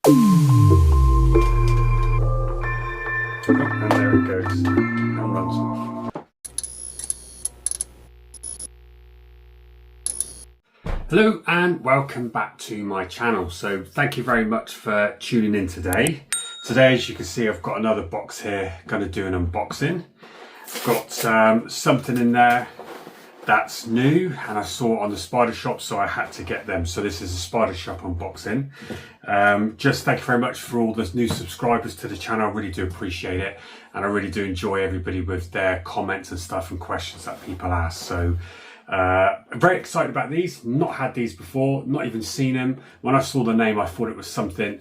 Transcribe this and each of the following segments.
And there it goes, and runs off. Hello and welcome back to my channel. So thank you very much for tuning in today. Today, as you can see, I've got another box here, going to do an unboxing. I've got something in there that's new and I saw it on the Spidershop, so I had to get them. So this is a Spidershop unboxing. Just thank you very much for all the new subscribers to the channel. I really do appreciate it, and I really do enjoy everybody with their comments and stuff and questions that people ask. So I'm very excited about these. Not had these before, not even seen them. When I saw the name, I thought it was something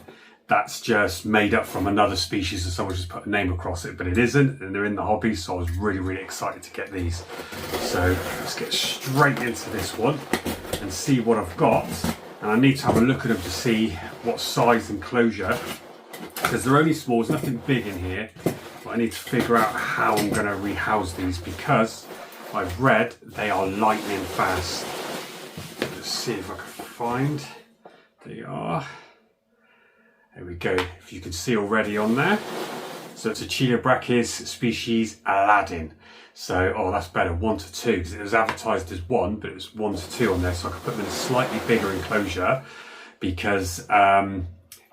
that's just made up from another species and someone just put a name across it, but it isn't, and they're in the hobby, so I was really excited to get these. So let's get straight into this one and see what I've got. And I need to have a look at them to see what size enclosure, because they're only small, there's nothing big in here, but I need to figure out how I'm going to rehouse these, because I've read they are lightning fast. Let's see if I can find. They are. There we go. If you can see already on there. So it's a Chilobrachys species Aladdin. So, oh, that's better, 1 to 2, because it was advertised as 1, but it was 1 to 2 on there. So I could put them in a slightly bigger enclosure, because I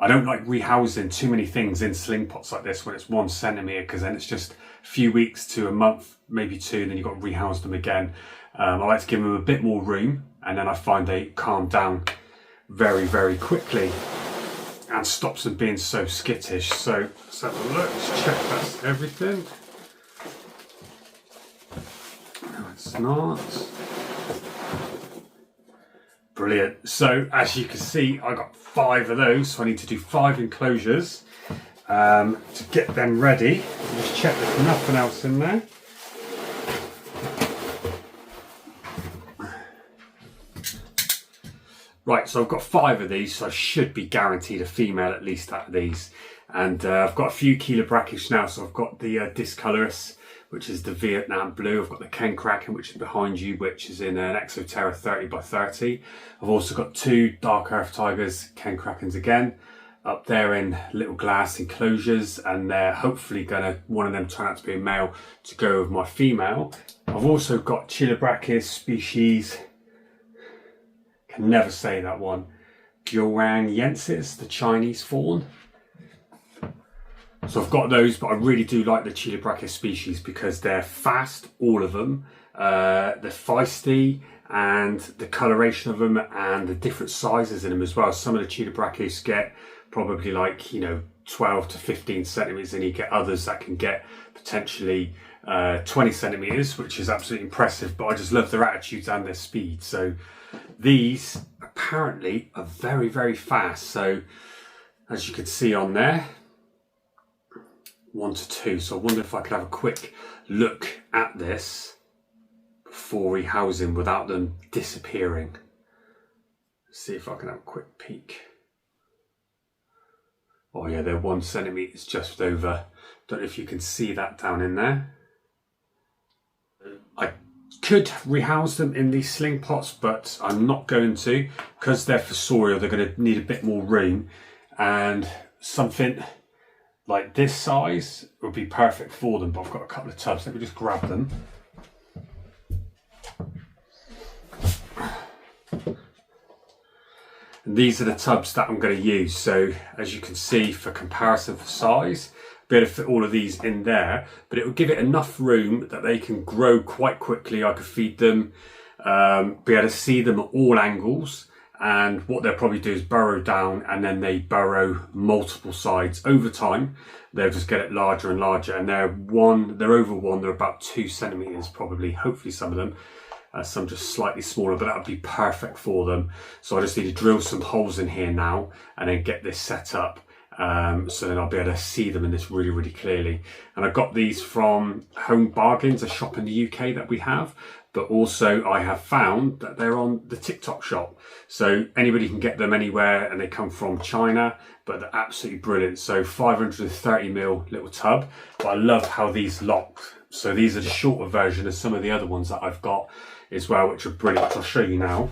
don't like rehousing too many things in sling pots like this when it's 1 centimetre, because then it's just a few weeks to a month, maybe 2, and then you've got to rehouse them again. I like to give them a bit more room, and then I find they calm down very quickly and stops them being so skittish. So let's have a look, let's check that's everything. No, it's not. Brilliant. So as you can see, I got 5 of those, so I need to do 5 enclosures to get them ready. Just check there's nothing else in there. Right, so I've got 5 of these, so I should be guaranteed a female at least out of these. And I've got a few Chilobrachys now, so I've got the Discolorus, which is the Vietnam blue. I've got the Kenkraken, which is behind you, which is in an Exoterra 30 by 30. I've also got 2 Dark Earth Tigers, Kenkrakens again, up there in little glass enclosures, and they're hopefully one of them turn out to be a male to go with my female. I've also got Chilobrachys species, can never say that one, Guoranyensis, the Chinese fawn. So I've got those, but I really do like the Chilobrachys species because they're fast, all of them. They're feisty, and the coloration of them and the different sizes in them as well. Some of the Chilobrachys get probably like, 12 to 15 centimeters, and you get others that can get potentially 20 centimeters, which is absolutely impressive. But I just love their attitudes and their speed. So these apparently are very fast. So as you can see on there, 1 to 2. So I wonder if I could have a quick look at this before rehousing without them disappearing. Let's see if I can have a quick peek. Oh yeah, they're 1 centimetre just over. Don't know if you can see that down in there. I could rehouse them in these sling pots, but I'm not going to, because they're fossorial. They're going to need a bit more room, and something like this size would be perfect for them. But I've got a couple of tubs. Let me just grab them. And these are the tubs that I'm going to use. So as you can see, for comparison for size, be able to fit all of these in there, but it will give it enough room that they can grow quite quickly. I could feed them, be able to see them at all angles, and what they'll probably do is burrow down, and then they burrow multiple sides over time. They'll just get it larger and larger, and they're over 1, they're about 2 centimeters probably, hopefully some of them. Some just slightly smaller, but that would be perfect for them. So I just need to drill some holes in here now and then get this set up. So then I'll be able to see them in this really clearly. And I got these from Home Bargains, a shop in the UK that we have, but also I have found that they're on the TikTok shop. So anybody can get them anywhere, and they come from China, but they're absolutely brilliant. So 530ml little tub, but I love how these lock. So these are the shorter version of some of the other ones that I've got as well, which are brilliant, which I'll show you now.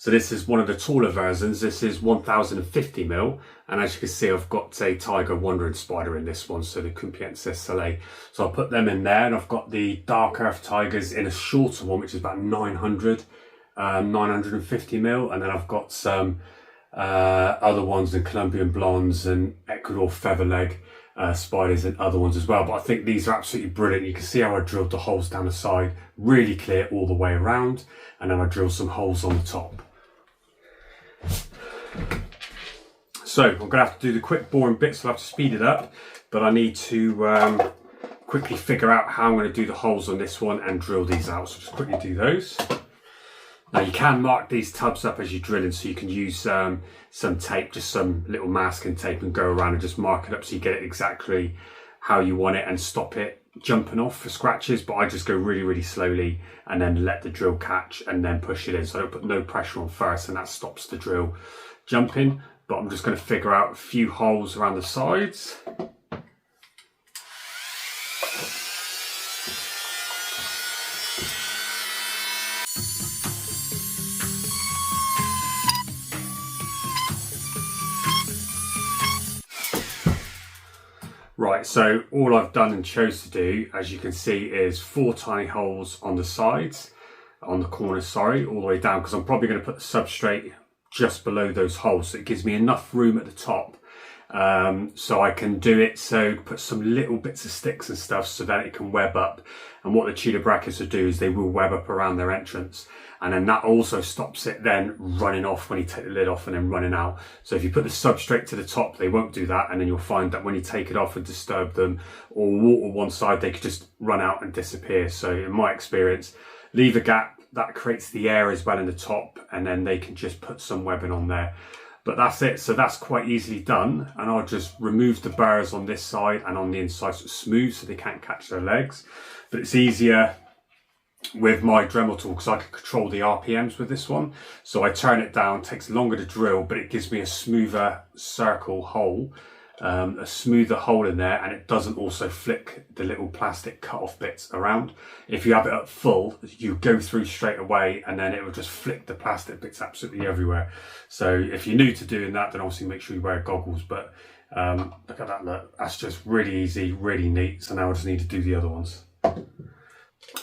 So this is one of the taller versions. This is 1050mm, and as you can see, I've got a tiger wandering spider in this one, so the Compiègne Soleil. So I'll put them in there, and I've got the dark earth tigers in a shorter one, which is about 950mm, and then I've got some other ones in Colombian blondes and Ecuador featherleg spiders and other ones as well. But I think these are absolutely brilliant. You can see how I drilled the holes down the side, really clear all the way around, and then I drilled some holes on the top. So I'm going to have to do the quick boring bits, so I'll have to speed it up, but I need to quickly figure out how I'm going to do the holes on this one and drill these out. So just quickly do those. Now you can mark these tubs up as you're drilling, so you can use some tape, just some little masking tape, and go around and just mark it up so you get it exactly how you want it and stop it jumping off for scratches. But I just go really, really slowly and then let the drill catch and then push it in. So I don't put no pressure on first, and that stops the drill jumping. But I'm just going to figure out a few holes around the sides. Right, so all I've done and chose to do, as you can see, is 4 tiny holes on the sides, on the corners, sorry, all the way down, because I'm probably going to put the substrate just below those holes, so it gives me enough room at the top, so I can do it, so put some little bits of sticks and stuff so that it can web up. And what the tulip brackets will do is they will web up around their entrance, and then that also stops it then running off when you take the lid off and then running out. So if you put the substrate to the top, they won't do that, and then you'll find that when you take it off and disturb them or water one side, they could just run out and disappear. So in my experience, leave a gap. That creates the air as well in the top, and then they can just put some webbing on there. But that's it. So that's quite easily done, and I'll just remove the burrs on this side and on the inside, so it's smooth so they can't catch their legs. But it's easier with my Dremel tool because I can control the RPMs with this one. So I turn it down, takes longer to drill, but it gives me a smoother circle hole, a smoother hole in there, and it doesn't also flick the little plastic cut off bits around. If you have it up full, you go through straight away and then it will just flick the plastic bits absolutely everywhere. So if you're new to doing that, then obviously make sure you wear goggles. But look at that, look, that's just really easy, really neat. So now I just need to do the other ones.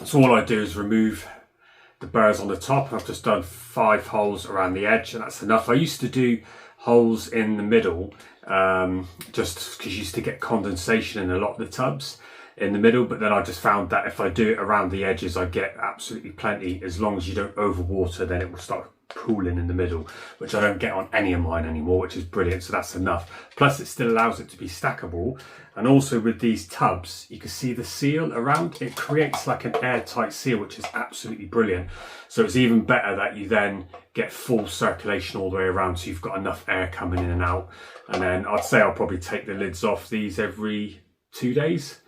So all I do is remove the burrs on the top. I've just done 5 holes around the edge, and that's enough. I used to do holes in the middle just because you used to get condensation in a lot of the tubs in the middle, but then I just found that if I do it around the edges, I get absolutely plenty. As long as you don't overwater, then it will start pooling in the middle, which I don't get on any of mine anymore, which is brilliant. So that's enough. Plus it still allows it to be stackable, and also with these tubs you can see the seal around. It creates like an airtight seal, which is absolutely brilliant. So it's even better that you then get full circulation all the way around, so you've got enough air coming in and out. And then I'd say I'll probably take the lids off these every 2 days,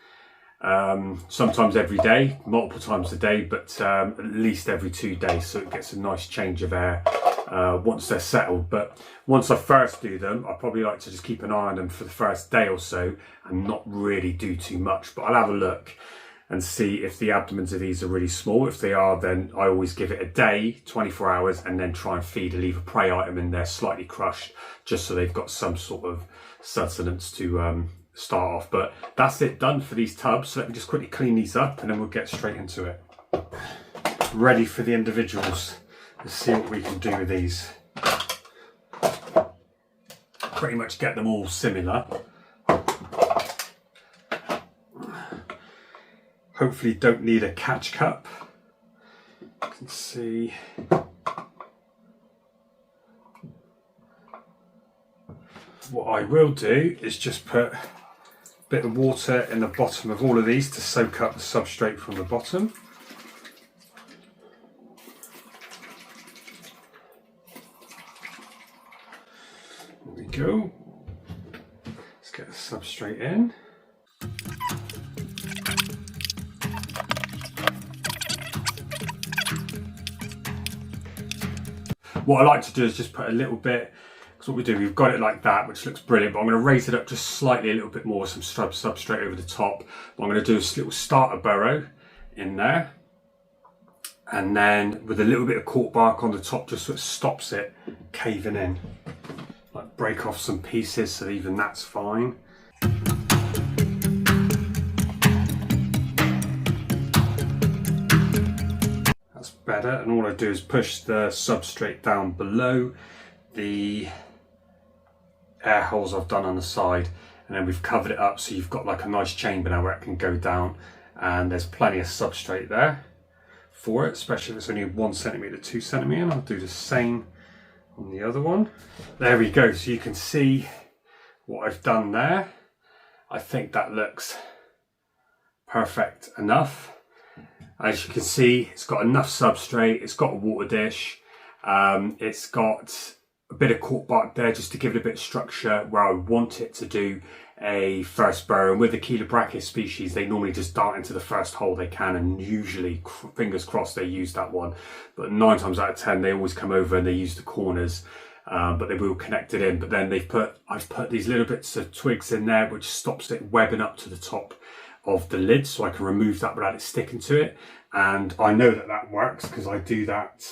sometimes every day, multiple times a day, but at least every 2 days, so it gets a nice change of air once they're settled. But once I first do them, I probably like to just keep an eye on them for the first day or so and not really do too much. But I'll have a look and see if the abdomens of these are really small. If they are, then I always give it a day, 24 hours, and then try and feed a leave a prey item in there, slightly crushed, just so they've got some sort of sustenance to start off. But that's it done for these tubs. So let me just quickly clean these up and then we'll get straight into it. Ready for the individuals. Let's see what we can do with these. Pretty much get them all similar. Hopefully don't need a catch cup. You can see what I will do is just put a bit of water in the bottom of all of these to soak up the substrate from the bottom. There we go. Let's get the substrate in. What I like to do is just put a little bit, because what we do, we've got it like that, which looks brilliant, but I'm going to raise it up just slightly, a little bit more with some substrate over the top. But I'm going to do a little starter burrow in there. and then with a little bit of cork bark on the top just sort of stops it caving in. Like break off some pieces, so even that's fine. That's better, and all I do is push the substrate down below the air holes I've done on the side, and then we've covered it up so you've got like a nice chamber now where it can go down, and there's plenty of substrate there for it, especially if it's only 1 centimetre, 2 centimetre, and I'll do the same on the other one. There we go, so you can see what I've done there. I think that looks perfect enough. As you can see, it's got enough substrate, it's got a water dish, it's got a bit of cork bark there just to give it a bit of structure where I want it to do a first burrow. And with the Chelobrachys species, they normally just dart into the first hole they can, and usually, fingers crossed, they use that one. But 9 times out of 10, they always come over and they use the corners, but they will connect it in. But then I've put these little bits of twigs in there, which stops it webbing up to the top of the lid, so I can remove that without it sticking to it. And I know that that works because I do that,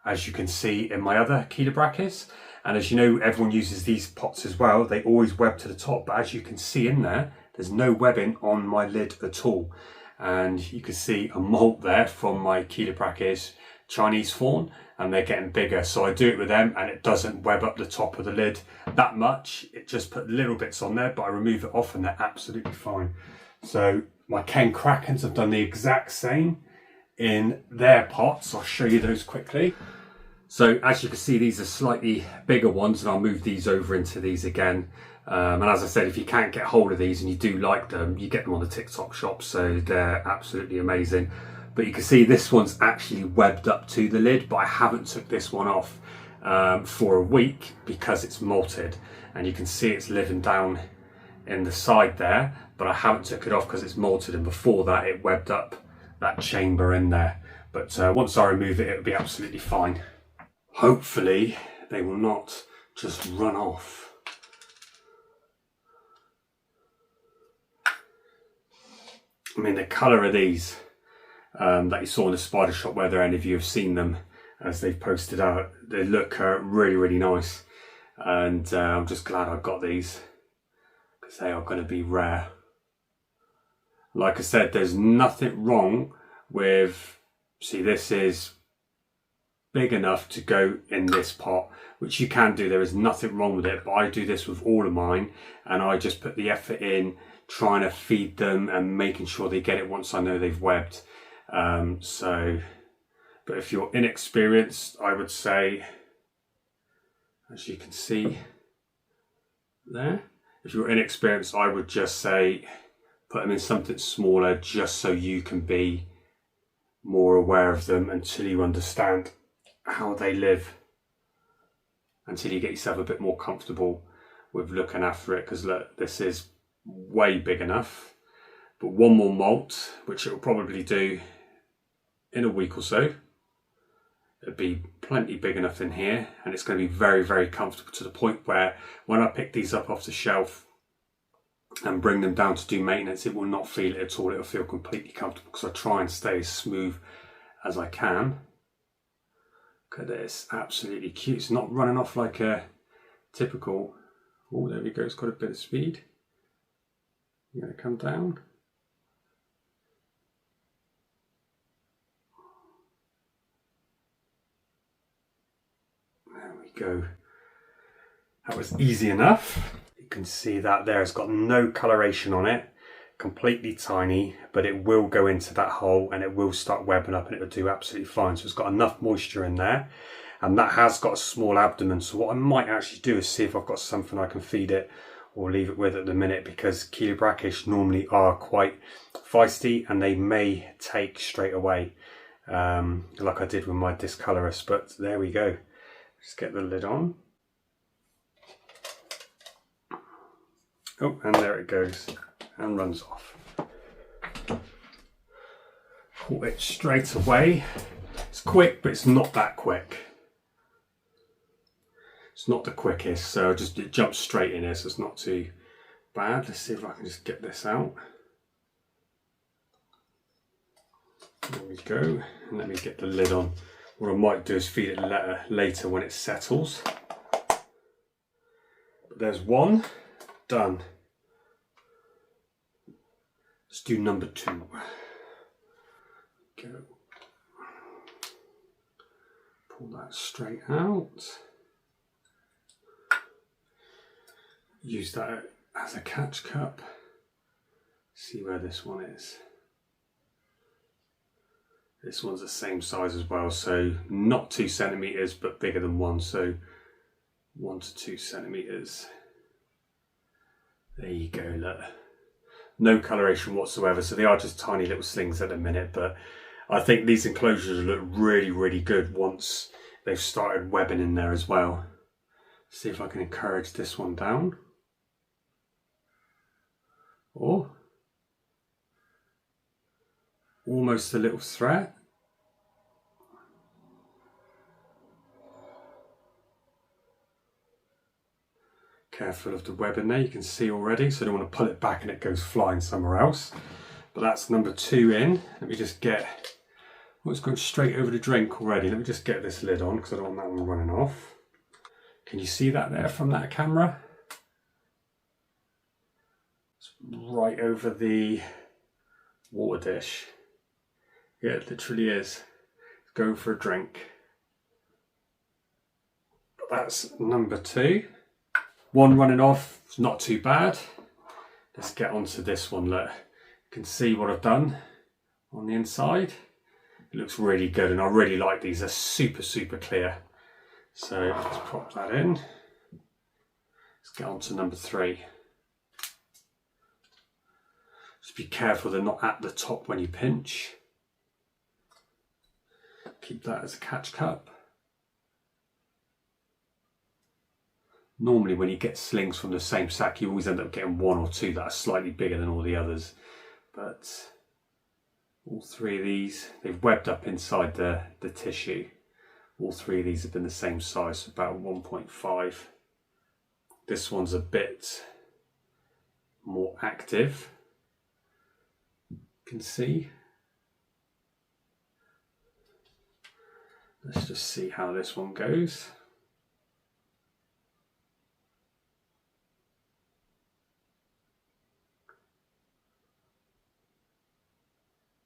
as you can see, in my other Chelobrachys. And as you know, everyone uses these pots as well. They always web to the top, but as you can see in there, there's no webbing on my lid at all. And you can see a molt there from my Chelobrachys Chinese fawn, and they're getting bigger. So I do it with them, and it doesn't web up the top of the lid that much. It just put little bits on there, but I remove it off and they're absolutely fine. So my Ken Krakens have done the exact same in their pots. I'll show you those quickly. So as you can see, these are slightly bigger ones, and I'll move these over into these again. And as I said, if you can't get hold of these and you do like them, you get them on the TikTok shop, so they're absolutely amazing. But you can see this one's actually webbed up to the lid, but I haven't took this one off for a week because it's molted, and you can see it's living down in the side there, but I haven't took it off because it's molted, and before that it webbed up that chamber in there. But once I remove it, it'll be absolutely fine. Hopefully they will not just run off. I mean, the colour of these that you saw in the Spidershop, whether any of you have seen them as they've posted out, they look really, really nice. And I'm just glad I got these, because they are going to be rare. Like I said, there's nothing wrong with, see, this is big enough to go in this pot, which you can do. There is nothing wrong with it, but I do this with all of mine, and I just put the effort in trying to feed them and making sure they get it once I know they've webbed. But if you're inexperienced, I would say, as you can see there, if you're inexperienced, I would just say put them in something smaller, just so you can be more aware of them until you understand how they live, until you get yourself a bit more comfortable with looking after it. Because look, this is way big enough, but one more molt, which it will probably do in a week or so, it'll be plenty big enough in here, and it's going to be very, very comfortable, to the point where when I pick these up off the shelf and bring them down to do maintenance, it will not feel it at all. It'll feel completely comfortable because I try and stay as smooth as I can. Look at this, absolutely cute. It's not running off like a typical, oh, there we go, it's got a bit of speed. You're going to come down. There we go. That was easy enough. You can see that there, it's got no coloration on it, completely tiny, but it will go into that hole and it will start webbing up, and it will do absolutely fine. So it's got enough moisture in there, and that has got a small abdomen. So what I might actually do is see if I've got something I can feed it or leave it with at the minute, because Chelobrachys normally are quite feisty and they may take straight away, like I did with my Discolorus. But there we go. Just get the lid on. Oh, and there it goes and runs off. Caught it straight away. It's quick, but it's not that quick. It's not the quickest, so it jumps straight in here, so it's not too bad. Let's see if I can just get this out. There we go. And let me get the lid on. What I might do is feed it later when it settles. But there's one done. Let's do number 2. Go. Pull that straight out. Use that as a catch cup. See where this one is. This one's the same size as well, so not 2 centimeters, but bigger than 1, so 1 to 2 centimeters. There you go, look. No coloration whatsoever, so they are just tiny little slings at the minute, but I think these enclosures look really, really good once they've started webbing in there as well. See if I can encourage this one down. Or almost a little thread. Careful of the web in there, you can see already, so I don't want to pull it back and it goes flying somewhere else. But that's number 2 in. Let me just get, oh, it's going straight over the drink already. Let me just get this lid on because I don't want that one running off. Can you see that there from that camera? It's right over the water dish. Yeah, it literally is. It's going for a drink. But that's number 2. One running off, it's not too bad. Let's get onto this one. Look, you can see what I've done on the inside. It looks really good, and I really like these. They're super, super clear. So let's pop that in. Let's get on to number 3. Just be careful they're not at the top when you pinch. Keep that as a catch cup. Normally when you get slings from the same sack, you always end up getting 1 or 2 that are slightly bigger than all the others. But all 3 of these, they've webbed up inside the tissue. All 3 of these have been the same size, so about 1.5. This one's a bit more active. You can see. Let's just see how this one goes.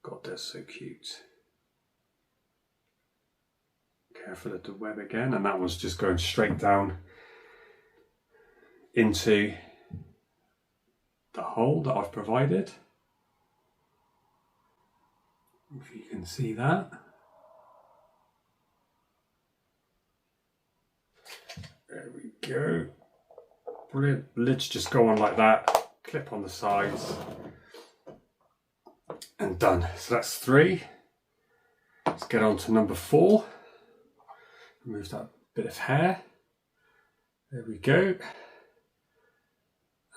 God, they're so cute. Careful of the web again, and that one's just going straight down into the hole that I've provided. If you can see that. There we go. Brilliant. Lids just go on like that. Clip on the sides. And done. So that's 3. Let's get on to number 4. Remove that bit of hair. There we go.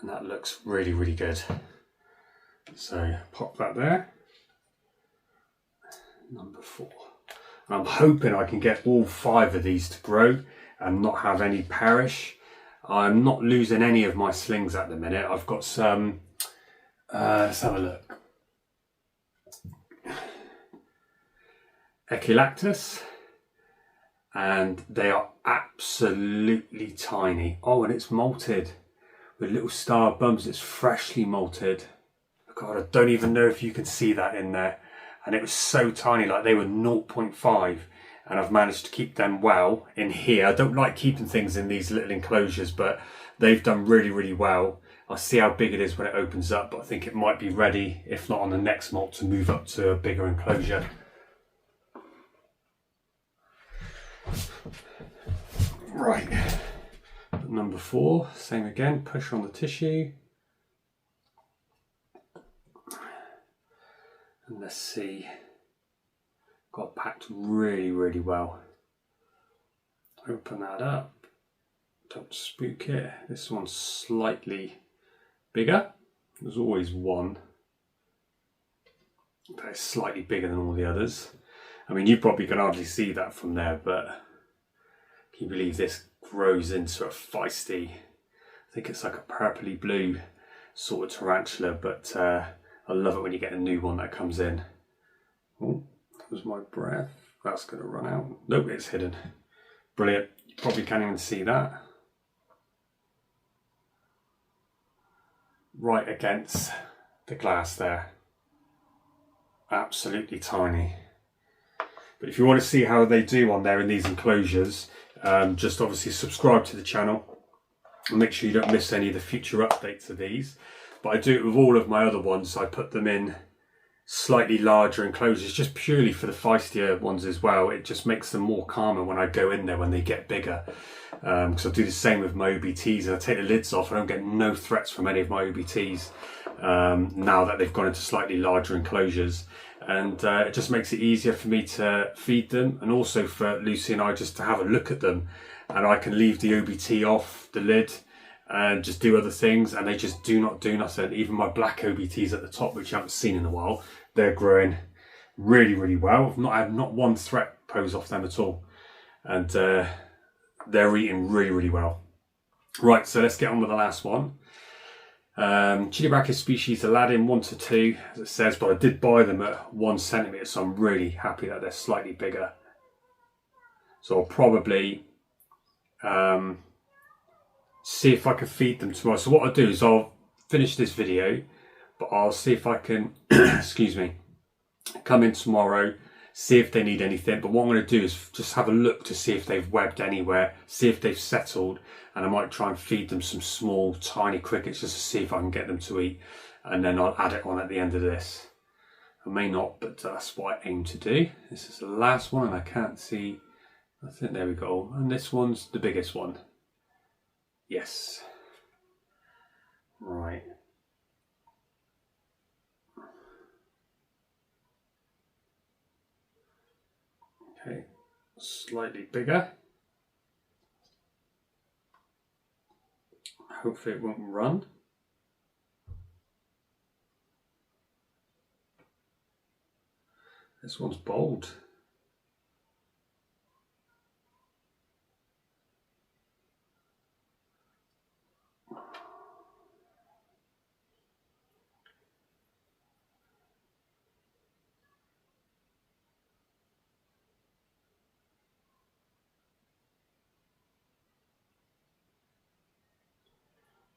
And that looks really, really good. So pop that there. Number 4. And I'm hoping I can get all 5 of these to grow and not have any perish. I'm not losing any of my slings at the minute. I've got some, let's have a look. Echolactus, and they are absolutely tiny. Oh, and it's malted with little star bumps. It's freshly malted. God, I don't even know if you can see that in there. And it was so tiny, like they were 0.5, and I've managed to keep them well in here. I don't like keeping things in these little enclosures, but they've done really, really well. I'll see how big it is when it opens up, but I think it might be ready, if not on the next molt, to move up to a bigger enclosure. Right, number 4, same again, push on the tissue. And let's see, got packed really, really well. Open that up, don't spook it. This one's slightly bigger. There's always one that is slightly bigger than all the others. I mean, you probably can hardly see that from there, but can you believe this grows into a feisty, I think it's like a purpley blue sort of tarantula, but I love it when you get a new one that comes in. Oh, was my breath. That's going to run out. Nope, it's hidden. Brilliant. You probably can't even see that. Right against the glass there. Absolutely tiny. But if you want to see how they do on there in these enclosures, just obviously subscribe to the channel and make sure you don't miss any of the future updates of these. But I do it with all of my other ones. I put them in slightly larger enclosures just purely for the feistier ones as well. It just makes them more calmer when I go in there when they get bigger. Because I do the same with my OBTs, and I take the lids off. I don't get no threats from any of my OBTs now that they've gone into slightly larger enclosures. And it just makes it easier for me to feed them, and also for Lucy and I just to have a look at them. And I can leave the OBT off the lid and just do other things, and they just do not do nothing. Even my black OBTs at the top, which you haven't seen in a while, they're growing really, really well. I have not one threat pose off them at all. And they're eating really, really well. Right, so let's get on with the last one. Chidibrachus species Aladdin 1 to 2, as it says, but I did buy them at 1 centimetre, so I'm really happy that they're slightly bigger. So I'll probably see if I can feed them tomorrow. So what I'll do is I'll finish this video, but I'll see if I can, excuse me, come in tomorrow, see if they need anything. But what I'm going to do is just have a look to see if they've webbed anywhere, see if they've settled, and I might try and feed them some small, tiny crickets just to see if I can get them to eat. And then I'll add it on at the end of this. I may not, but that's what I aim to do. This is the last one, and I can't see. I think there we go. And this one's the biggest one. Yes. Right. Okay, slightly bigger. Hopefully it won't run. This one's bold.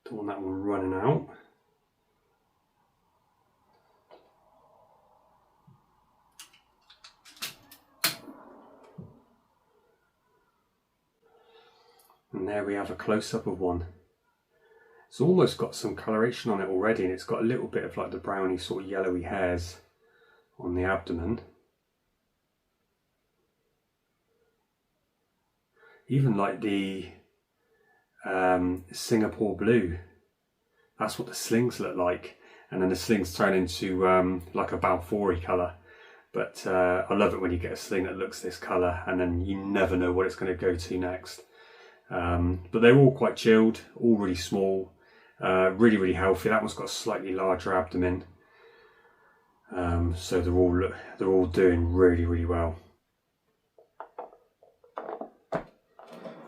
Don't want that one running out. And there we have a close-up of one. It's almost got some coloration on it already, and it's got a little bit of like the browny sort of yellowy hairs on the abdomen. Even like the Singapore blue, that's what the slings look like, and then the slings turn into like a Balfour colour. But I love it when you get a sling that looks this colour, and then you never know what it's going to go to next. But they're all quite chilled, all really small, really, really healthy. That one's got a slightly larger abdomen, so they're all doing really, really well.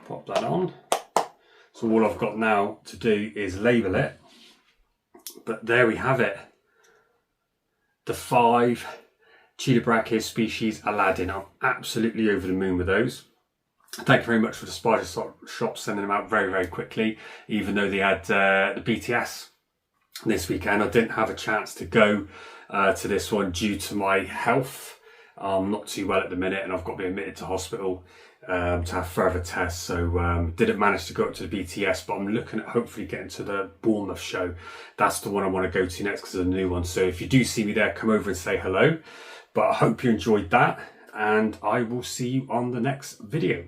Pop that on. So all I've got now to do is label it. But there we have it. The 5 Chidibrachus species Aladdin. I'm absolutely over the moon with those. Thank you very much for the Spidershop sending them out very, very quickly. Even though they had the BTS this weekend, I didn't have a chance to go to this one due to my health. I'm not too well at the minute, and I've got to be admitted to hospital to have further tests, so didn't manage to go up to the BTS, but I'm looking at hopefully getting to the Bournemouth show. That's the one I want to go to next because it's a new one. So if you do see me there, come over and say hello. But I hope you enjoyed that, and I will see you on the next video.